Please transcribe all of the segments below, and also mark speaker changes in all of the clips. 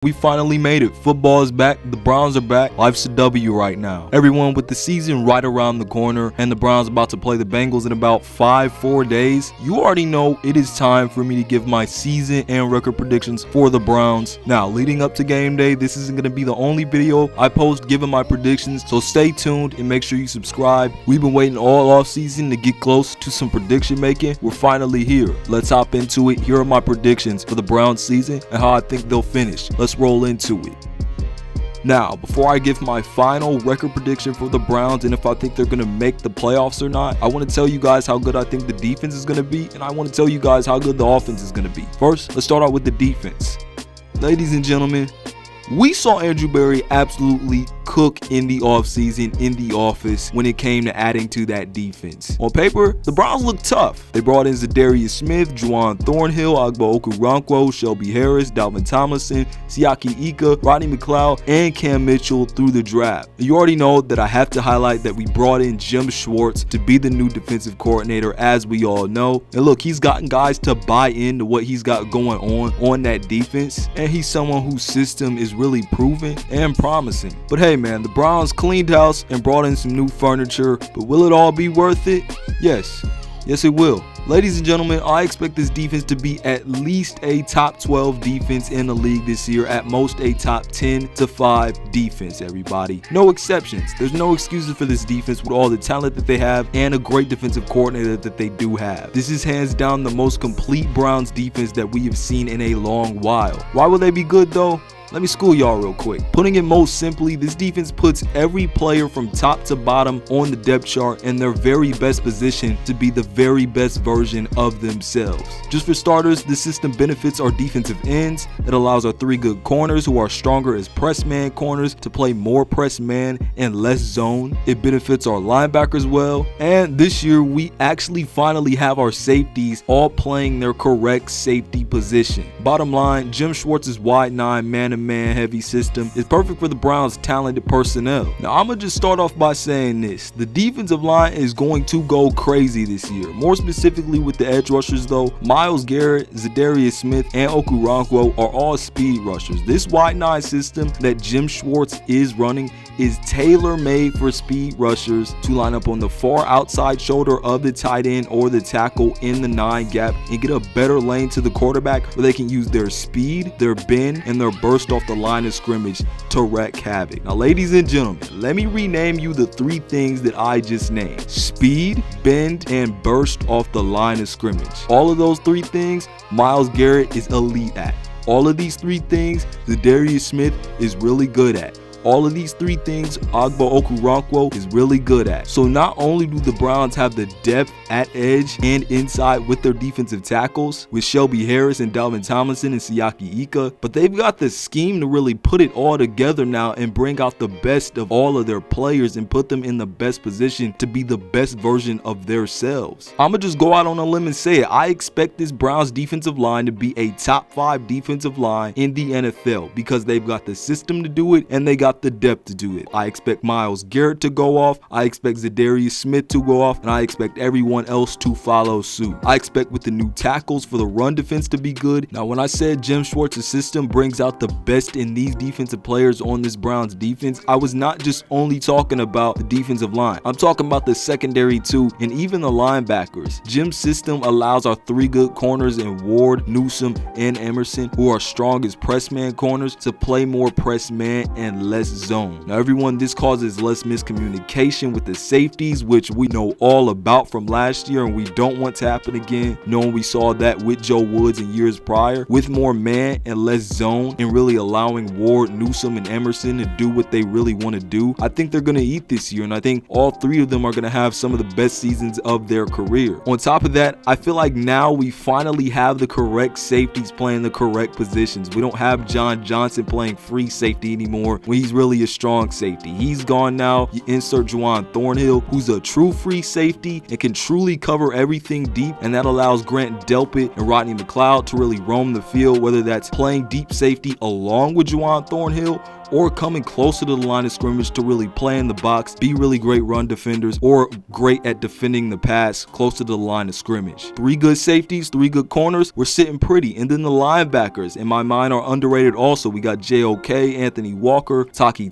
Speaker 1: We finally made it. Football is back. The Browns are back. Life's a W right now. Everyone, with the season right around the corner and the Browns about to play the Bengals in about 4 days, you already know it is time for me to give my season and record predictions for the Browns. Now, leading up to game day, this isn't going to be the only video I post giving my predictions, so stay tuned and make sure you subscribe. We've been waiting all off season to get close to some prediction making. We're finally here. Let's hop into it. Here are my predictions for the Browns season and how I think they'll finish. Let's roll into it. Now, before I give my final record prediction for the Browns and if I think they're going to make the playoffs or not, I want to tell you guys how good I think the defense is going to be, and I want to tell you guys how good the offense is going to be. First, let's start out with the defense. Ladies and gentlemen, we saw Andrew Berry absolutely cook in the offseason, in the office, when it came to adding to that defense. On paper, the Browns looked tough. They brought in Zadarius Smith, Juwan Thornhill, Agbo Okoronkwo, Shelby Harris, Dalvin Tomlinson, Siaki Ika, Rodney McLeod, and Cam Mitchell through the draft. You already know that I have to highlight that we brought in Jim Schwartz to be the new defensive coordinator, as we all know. And look, he's gotten guys to buy into what he's got going on that defense, and he's someone whose system is really proven and promising. But hey man, the Browns cleaned house and brought in some new furniture, but will it all be worth it? Yes it will. Ladies and gentlemen, I expect this defense to be at least a top 12 defense in the league this year, at most a top 10 to 5 defense, everybody. No exceptions. There's no excuses for this defense with all the talent that they have and a great defensive coordinator that they do have. This is hands down the most complete Browns defense that we have seen in a long while. Why will they be good though? Let me school y'all real quick. Putting it most simply, this defense puts every player from top to bottom on the depth chart in their very best position to be the very best version of themselves. Just for starters, this system benefits our defensive ends. It allows our 3 good corners who are stronger as press man corners to play more press man and less zone. It benefits our linebackers well. And this year, we actually finally have our safeties all playing their correct safety position. Bottom line, Jim Schwartz's wide 9 man heavy system is perfect for the Browns' talented personnel. Now, I'm gonna just start off by saying this: the defensive line is going to go crazy this year. More specifically with the edge rushers though, Myles, Garrett, Zadarius Smith, and Okoronkwo are all speed rushers. This wide 9 system that Jim Schwartz is running is tailor-made for speed rushers to line up on the far outside shoulder of the tight end or the tackle in the 9 gap and get a better lane to the quarterback where they can use their speed, their bend, and their burst off the line of scrimmage to wreak havoc. Now, ladies and gentlemen, let me rename you the 3 things that I just named: speed, bend, and burst off the line of scrimmage. All of those 3 things, Myles Garrett is elite at. All of these 3 things, Zadarius Smith is really good at. All of these 3 things, Agbo Okoronkwo is really good at. So not only do the Browns have the depth at edge and inside with their defensive tackles, with Shelby Harris and Dalvin Tomlinson and Siaki Ika, but they've got the scheme to really put it all together now and bring out the best of all of their players and put them in the best position to be the best version of themselves. I'm gonna just go out on a limb and say it. I expect this Browns defensive line to be a top 5 defensive line in the NFL because they've got the system to do it and they got the depth to do it. I expect Myles Garrett to go off, I expect Zadarius Smith to go off, and I expect everyone else to follow suit. I expect with the new tackles for the run defense to be good. Now, when I said Jim Schwartz's system brings out the best in these defensive players on this Browns defense, I was not just only talking about the defensive line. I'm talking about the secondary too, and even the linebackers. Jim's system allows our 3 good corners in Ward, Newsome, and Emerson, who are strong as press man corners, to play more press man and less zone. Now, everyone, this causes less miscommunication with the safeties, which we know all about from last year and we don't want to happen again, knowing we saw that with Joe Woods in years prior. With more man and less zone and really allowing Ward, Newsome, and Emerson to do what they really want to do, I think they're going to eat this year, and I think all 3 of them are going to have some of the best seasons of their career. On top of that, I feel like now we finally have the correct safeties playing the correct positions. We don't have John Johnson playing free safety anymore when he's really a strong safety. He's gone now. You insert Juwan Thornhill, who's a true free safety and can truly cover everything deep, and that allows Grant Delpit and Rodney McLeod to really roam the field, whether that's playing deep safety along with Juwan Thornhill or coming closer to the line of scrimmage to really play in the box, be really great run defenders, or great at defending the pass closer to the line of scrimmage. 3 good safeties, 3 good corners, we're sitting pretty. And then the linebackers, in my mind, are underrated also. We got JOK, Anthony Walker, Taki.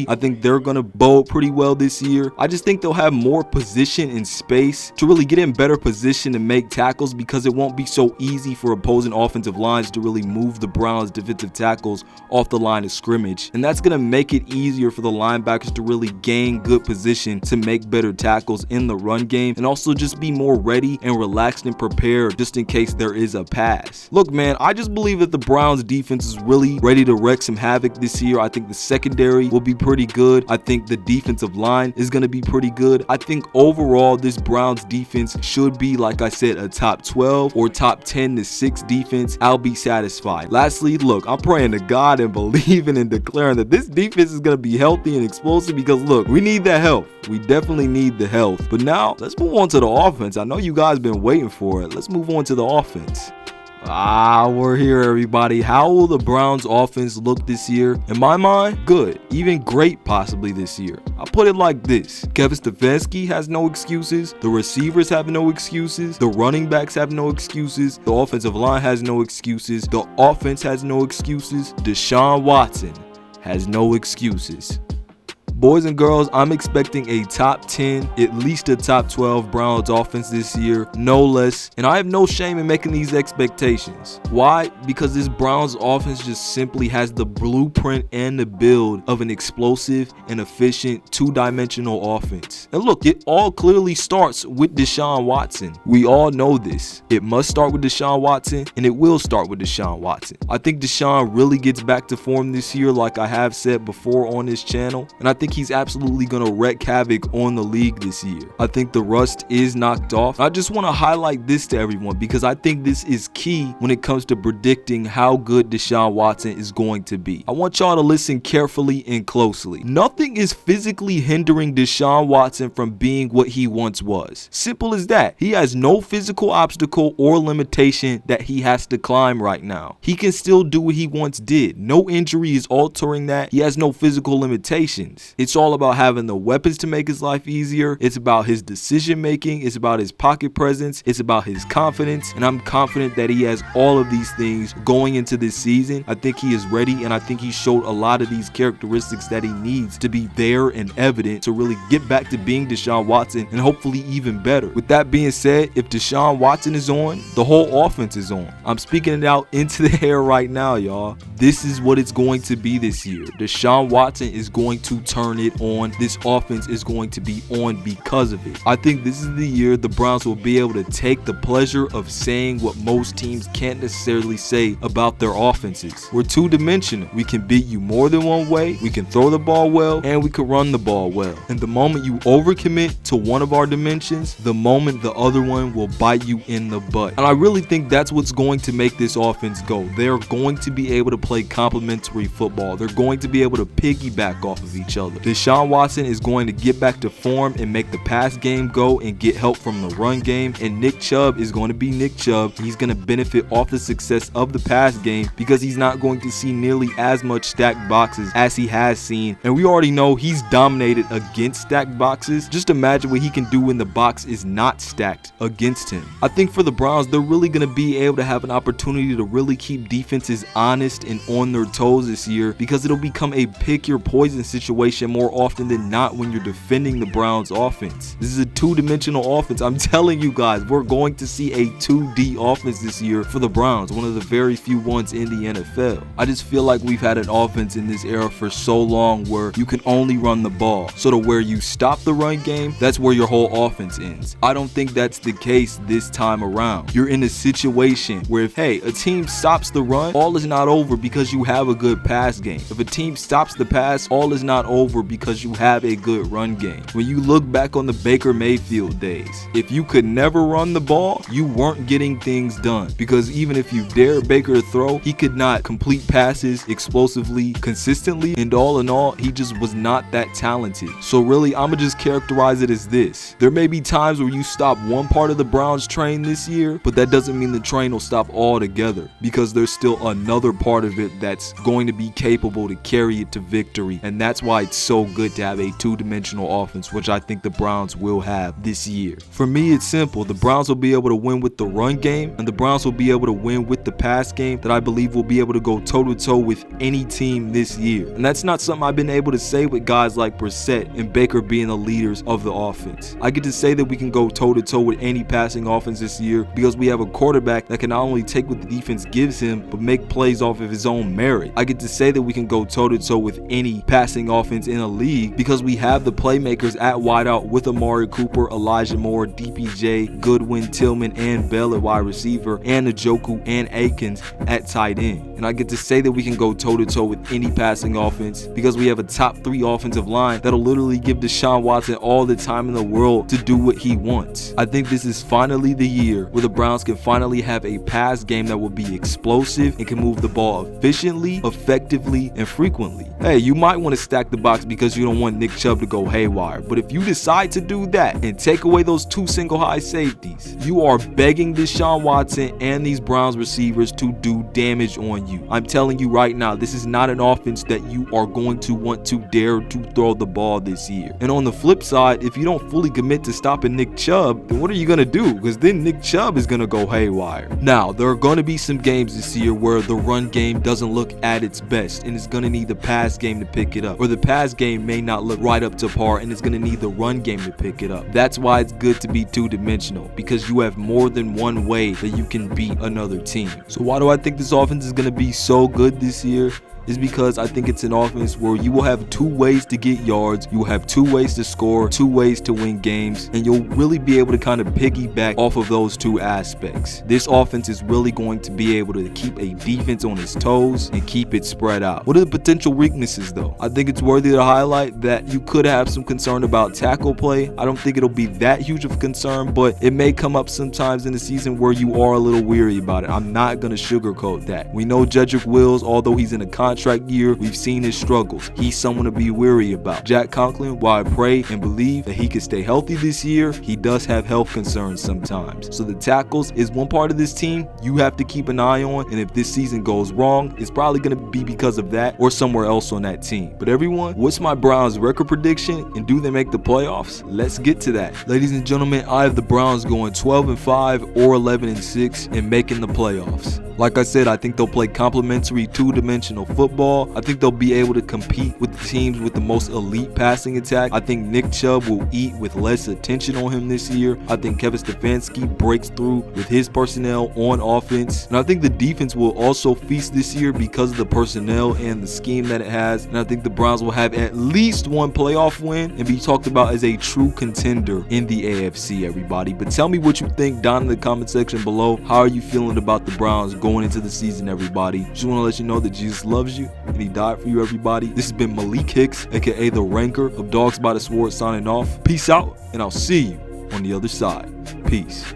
Speaker 1: I think they're going to bowl pretty well this year. I just think they'll have more position and space to really get in better position to make tackles, because it won't be so easy for opposing offensive lines to really move the Browns defensive tackles off the line of scrimmage. And that's going to make it easier for the linebackers to really gain good position to make better tackles in the run game, and also just be more ready and relaxed and prepared just in case there is a pass. Look, man, I just believe that the Browns defense is really ready to wreak some havoc this year. I think the secondary will be pretty good. I think the defensive line is going to be pretty good. I think overall this Browns defense should be, like I said, a top 12 or top 10 to 6 defense. I'll be satisfied. Lastly, look, I'm praying to God and believing and declaring that this defense is going to be healthy and explosive, because look, we need that health. We definitely need the health. But now let's move on to the offense. I know you guys been waiting for it. Let's move on to the offense. We're here, everybody. How will the Browns offense look this year? In my mind, good, even great possibly this year. I'll put it like this: Kevin Stefanski has no excuses, the receivers have no excuses, the running backs have no excuses, the offensive line has no excuses, the offense has no excuses, Deshaun Watson has no excuses. Boys and girls, I'm expecting a top 10, at least a top 12 Browns offense this year, no less. And I have no shame in making these expectations. Why? Because this Browns offense just simply has the blueprint and the build of an explosive and efficient two-dimensional offense. And look, it all clearly starts with Deshaun Watson. We all know this. It must start with Deshaun Watson, and it will start with Deshaun Watson. I think Deshaun really gets back to form this year, like I have said before on this channel. And I think he's absolutely going to wreak havoc on the league this year. I think the rust is knocked off. I just want to highlight this to everyone, because I think this is key when it comes to predicting how good Deshaun Watson is going to be. I want y'all to listen carefully and closely. Nothing is physically hindering Deshaun Watson from being what he once was. Simple as that. He has no physical obstacle or limitation that he has to climb right now. He can still do what he once did. No injury is altering that. He has no physical limitations. It's all about having the weapons to make his life easier. It's about his decision making. It's about his pocket presence. It's about his confidence. And I'm confident that he has all of these things going into this season. I think he is ready, and I think he showed a lot of these characteristics that he needs to be there and evident to really get back to being Deshaun Watson, and hopefully even better. With that being said, if Deshaun Watson is on, the whole offense is on. I'm speaking it out into the air right now, y'all. This is what it's going to be this year. Deshaun Watson is going to turn it on. This offense is going to be on because of it. I think this is the year the Browns will be able to take the pleasure of saying what most teams can't necessarily say about their offenses. We're two-dimensional. We can beat you more than one way, we can throw the ball well, and we can run the ball well. And the moment you overcommit to one of our dimensions, the moment the other one will bite you in the butt. And I really think that's what's going to make this offense go. They're going to be able to play complementary football. They're going to be able to piggyback off of each other. Deshaun Watson is going to get back to form and make the pass game go and get help from the run game. And Nick Chubb is going to be Nick Chubb. He's going to benefit off the success of the pass game, because he's not going to see nearly as much stacked boxes as he has seen. And we already know he's dominated against stacked boxes. Just imagine what he can do when the box is not stacked against him. I think for the Browns, they're really going to be able to have an opportunity to really keep defenses honest and on their toes this year, because it'll become a pick your poison situation more often than not when you're defending the Browns offense. This is a two-dimensional offense. I'm telling you guys, we're going to see a 2D offense this year for the Browns, one of the very few ones in the NFL. I just feel like we've had an offense in this era for so long where you can only run the ball. So to where you stop the run game, that's where your whole offense ends. I don't think that's the case this time around. You're in a situation where if, hey, a team stops the run, all is not over because you have a good pass game. If a team stops the pass, all is not over over because you have a good run game. When you look back on the Baker Mayfield days, if you could never run the ball, you weren't getting things done, because even if you dared Baker to throw, he could not complete passes explosively, consistently, and all in all, he just was not that talented. So really, I'ma just characterize it as this. There may be times where you stop one part of the Browns train this year, but that doesn't mean the train will stop altogether, because there's still another part of it that's going to be capable to carry it to victory, and that's why it's so good to have a two-dimensional offense, which I think the Browns will have this year. For me, it's simple. The Browns will be able to win with the run game, and the Browns will be able to win with the pass game that I believe will be able to go toe-to-toe with any team this year. And that's not something I've been able to say with guys like Brissett and Baker being the leaders of the offense. I get to say that we can go toe-to-toe with any passing offense this year because we have a quarterback that can not only take what the defense gives him, but make plays off of his own merit. I get to say that we can go toe-to-toe with any passing offense in a league because we have the playmakers at wideout with Amari Cooper, Elijah Moore, DPJ, Goodwin, Tillman, and Bell at wide receiver, and Njoku and Akins at tight end. And I get to say that we can go toe-to-toe with any passing offense because we have a top 3 offensive line that'll literally give Deshaun Watson all the time in the world to do what he wants. I think this is finally the year where the Browns can finally have a pass game that will be explosive and can move the ball efficiently, effectively, and frequently. Hey, you might want to stack the box because you don't want Nick Chubb to go haywire, but if you decide to do that and take away those 2 single high safeties, you are begging Deshaun Watson and these Browns receivers to do damage on you. I'm telling you right now, this is not an offense that you are going to want to dare to throw the ball this year. And on the flip side, if you don't fully commit to stopping Nick Chubb, then what are you going to do? Because then Nick Chubb is going to go haywire. Now, there are going to be some games this year where the run game doesn't look at its best and it's going to need the pass game to pick it up, or the pass game may not look right up to par and it's going to need the run game to pick it up. That's why it's good to be two-dimensional, because you have more than one way that you can beat another team. So why do I think this offense is going to be so good this year? Is because I think it's an offense where you will have 2 ways to get yards, you will have 2 ways to score, 2 ways to win games, and you'll really be able to kind of piggyback off of those 2 aspects. This offense is really going to be able to keep a defense on its toes and keep it spread out. What are the potential weaknesses though? I think it's worthy to highlight that you could have some concern about tackle play. I don't think it'll be that huge of a concern, but it may come up sometimes in the season where you are a little weary about it. I'm not going to sugarcoat that. We know Jedrick Wills, although he's in a contract year, we've seen his struggles. He's someone to be weary about. Jack Conklin, while I pray and believe that he can stay healthy this year, he does have health concerns sometimes. So the tackles is one part of this team you have to keep an eye on, and if this season goes wrong, it's probably going to be because of that or somewhere else on that team. But everyone, what's my Browns record prediction, and do they make the playoffs? Let's get to that. Ladies and gentlemen, I have the Browns going 12-5 or 11-6 and making the playoffs. Like I said, I think they'll play complementary two-dimensional football. I think they'll be able to compete with the teams with the most elite passing attack. I think Nick Chubb will eat with less attention on him this year. I think Kevin Stefanski breaks through with his personnel on offense. And I think the defense will also feast this year because of the personnel and the scheme that it has. And I think the Browns will have at least one playoff win and be talked about as a true contender in the AFC, everybody. But tell me what you think down in the comment section below. How are you feeling about the Browns going into the season, everybody? Just want to let you know that Jesus loves you and he died for you, everybody. This has been Malik Hicks, aka the Ranker of Dogs by the Sword, signing off. Peace out, and I'll see you on the other side. Peace.